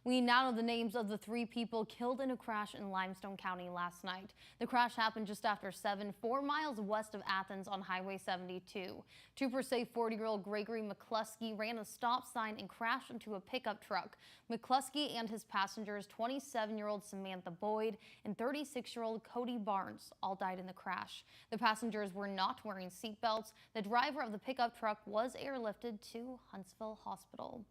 We now know the names of the 3 people killed in a crash in Limestone County last night. The crash happened just after 7, 4 miles west of Athens on Highway 72. Troopers say 40-year-old Gregory McCluskey ran a stop sign and crashed into a pickup truck. McCluskey and his passengers, 27-year-old Samantha Boyd and 36-year-old Cody Barnes, all died in the crash. The passengers were not wearing seatbelts. The driver of the pickup truck was airlifted to Huntsville Hospital.